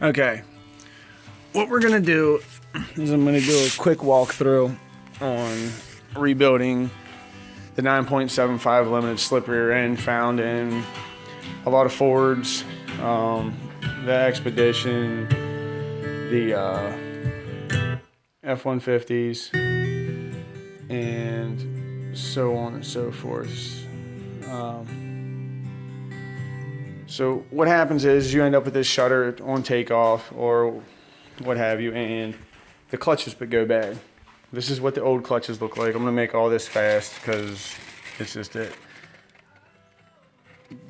Okay, what we're gonna do is I'm gonna do a quick walkthrough on rebuilding the 9.75 limited slip rear end found in a lot of Fords, the Expedition, the F-150s, and so on and so forth. So what happens is you end up with this shutter on takeoff or what have you, and the clutches go bad. This is what the old clutches look like. I'm gonna make all this fast because it's just it.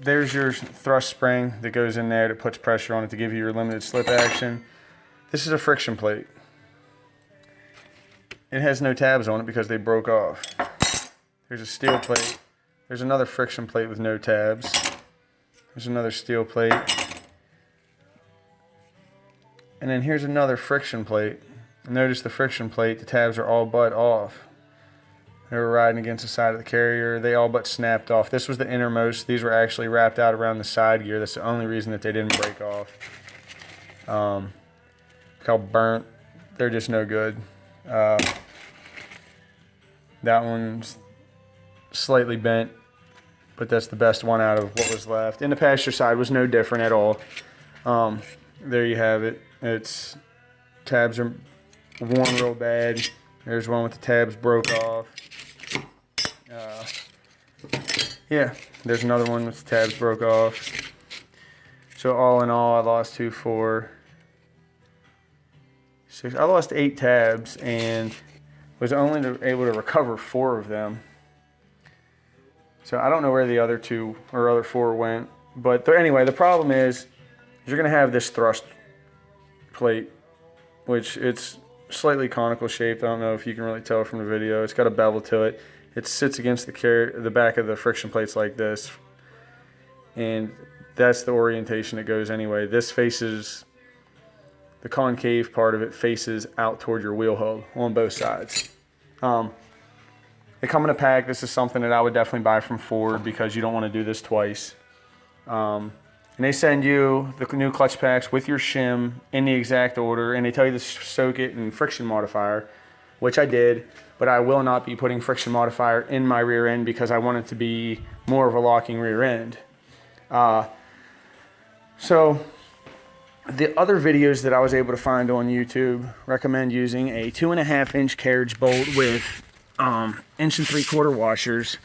There's your thrust spring that goes in there that puts pressure on it to give you your limited slip action. This is a friction plate. It has no tabs on it because they broke off. There's a steel plate. There's another friction plate with no tabs. There's another steel plate. And then here's another friction plate. Notice the friction plate, the tabs are all but off. They were riding against the side of the carrier. They all but snapped off. This was the innermost. These were actually wrapped out around the side gear. That's the only reason that they didn't break off. Look how burnt. They're just no good. That one's slightly bent, but that's the best one out of what was left. And the passenger side was no different at all. There you have it. Its tabs are worn real bad. There's one with the tabs broke off. Yeah, there's another one with the tabs broke off. So all in all, I lost 2, 4, 6. I lost 8 tabs and was only able to recover 4 of them. So I don't know where the other 2 or other 4 went. But anyway, the problem is you're going to have this thrust plate, which it's slightly conical shaped. I don't know if you can really tell from the video. It's got a bevel to it. It sits against the back of the friction plates like this. And that's the orientation it goes anyway. This faces, the concave part of it faces out toward your wheel hub on both sides. They come in a pack. This is something that I would definitely buy from Ford because you don't want to do this twice. And they send you the new clutch packs with your shim in the exact order, and they tell you to soak it in friction modifier, which I did, but I will not be putting friction modifier in my rear end because I want it to be more of a locking rear end. So the other videos that I was able to find on YouTube recommend using a 2.5-inch carriage bolt with 1 3/4 washers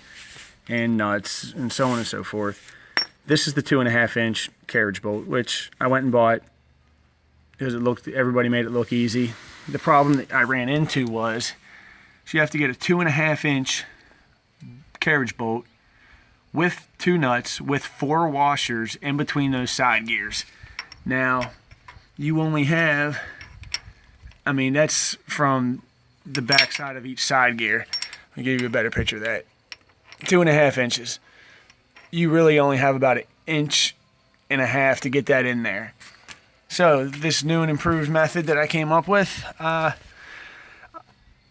and nuts and so on and so forth. This is the 2.5-inch carriage bolt, which I went and bought because everybody made it look easy. The problem that I ran into was you have to get a 2.5-inch carriage bolt with 2 nuts with 4 washers in between those side gears. Now, you only have, that's from the back side of each side gear. I'll give you a better picture of that. 2.5 inches. You really only have about 1.5 inches to get that in there. So this new and improved method that I came up with, I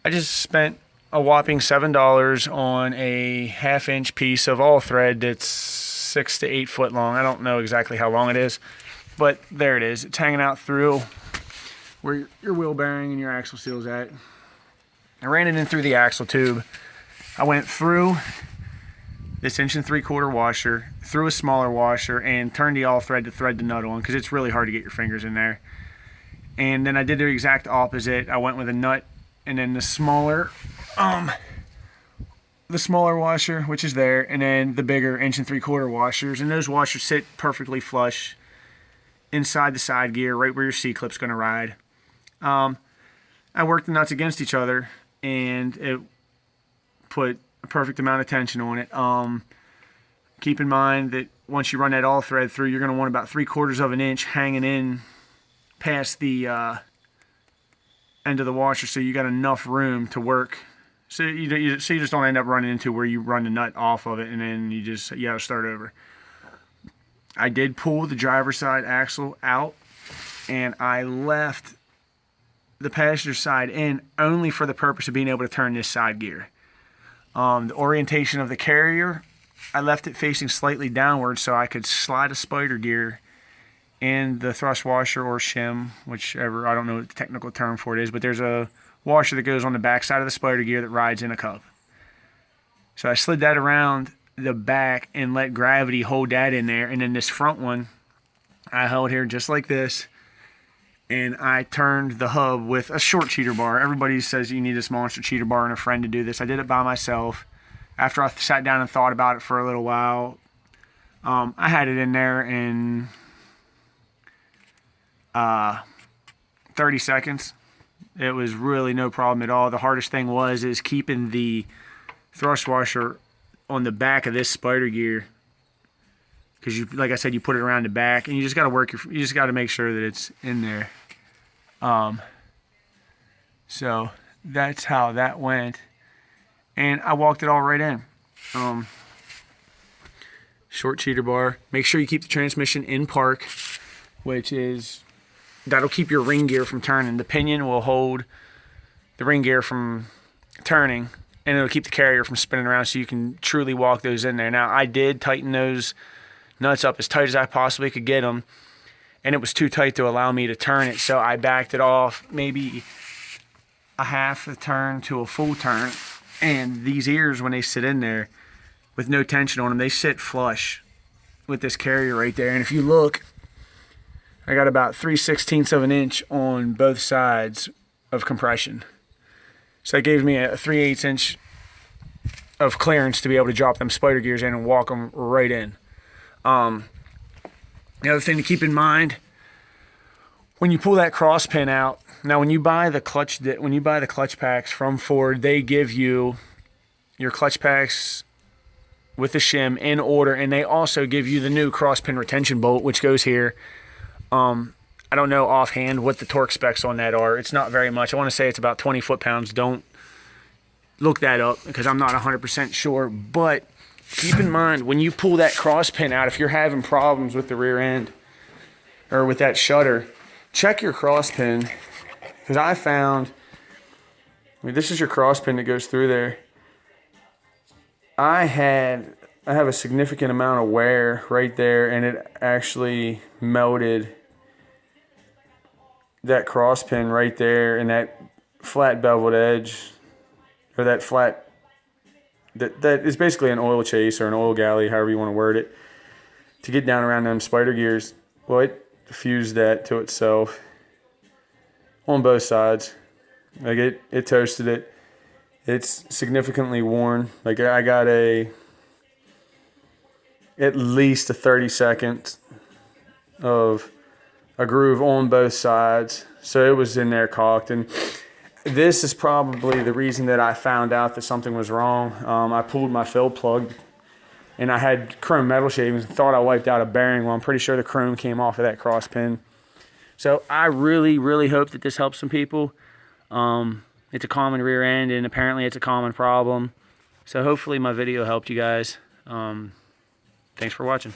just spent a whopping $7 on a 1/2-inch piece of all thread that's 6 to 8 foot long. I don't know exactly how long it is, but there it is. It's hanging out through where your wheel bearing and your axle seal's at. I ran it in through the axle tube. I went through this 1 3/4 washer, through a smaller washer, and turned the all thread to thread the nut on because it's really hard to get your fingers in there. And then I did the exact opposite. I went with a nut and then the smaller washer, which is there, and then the bigger 1 3/4 washers. And those washers sit perfectly flush inside the side gear, right where your C-clip's going to ride. I worked the nuts against each other, and it put a perfect amount of tension on it. Keep in mind that once you run that all thread through, you're going to want about 3/4 of an inch hanging in past the end of the washer, so you got enough room to work. So you just don't end up running into where you run the nut off of it, and then you gotta start over. I did pull the driver's side axle out, and I left the passenger side in only for the purpose of being able to turn this side gear. The orientation of the carrier, I left it facing slightly downward so I could slide a spider gear and the thrust washer or shim, whichever, I don't know what the technical term for it is, but there's a washer that goes on the back side of the spider gear that rides in a cup. So I slid that around the back and let gravity hold that in there, and then this front one I held here just like this, and I turned the hub with a short cheater bar. Everybody says you need this monster cheater bar and a friend to do this. I did it by myself. After I sat down and thought about it for a little while, I had it in there in 30 seconds. It was really no problem at all. The hardest thing is keeping the thrust washer on the back of this spider gear, because you, like I said, you put it around the back, and you just got to you just got to make sure that it's in there. So that's how that went, and I walked it all right in. Short cheater bar. Make sure you keep the transmission in park, that'll keep your ring gear from turning. The pinion will hold the ring gear from turning, and it'll keep the carrier from spinning around, so you can truly walk those in there. Now, I did tighten those nuts up as tight as I possibly could get them, and it was too tight to allow me to turn it, so I backed it off maybe a half a turn to a full turn. And these ears, when they sit in there with no tension on them, they sit flush with this carrier right there. And if you look, I got about 3/16 of an inch on both sides of compression. So that gave me a 3/8 inch of clearance to be able to drop them spider gears in and walk them right in. The other thing to keep in mind, when you pull that cross pin out, now when you buy the clutch packs from Ford, they give you your clutch packs with the shim in order, and they also give you the new cross pin retention bolt, which goes here. I don't know offhand what the torque specs on that are. It's not very much. I want to say it's about 20 foot-pounds. Don't look that up because I'm not 100% sure. But keep in mind, when you pull that cross pin out, if you're having problems with the rear end or with that shutter, check your cross pin. Because I found, this is your cross pin that goes through there. I have a significant amount of wear right there, and it actually melted that cross pin right there, and that flat beveled edge, or that flat, that is basically an oil chase or an oil galley, however you want to word it, to get down around them spider gears. Well, it fused that to itself on both sides. Like it toasted it. It's significantly worn. Like I got at least a 30-second of a groove on both sides. So it was in there caulked. And this is probably the reason that I found out that something was wrong. I pulled my fill plug, and I had chrome metal shavings and thought I wiped out a bearing. Well, I'm pretty sure the chrome came off of that cross pin. So I really, really hope that this helps some people. It's a common rear end, and apparently it's a common problem. So hopefully my video helped you guys. Thanks for watching.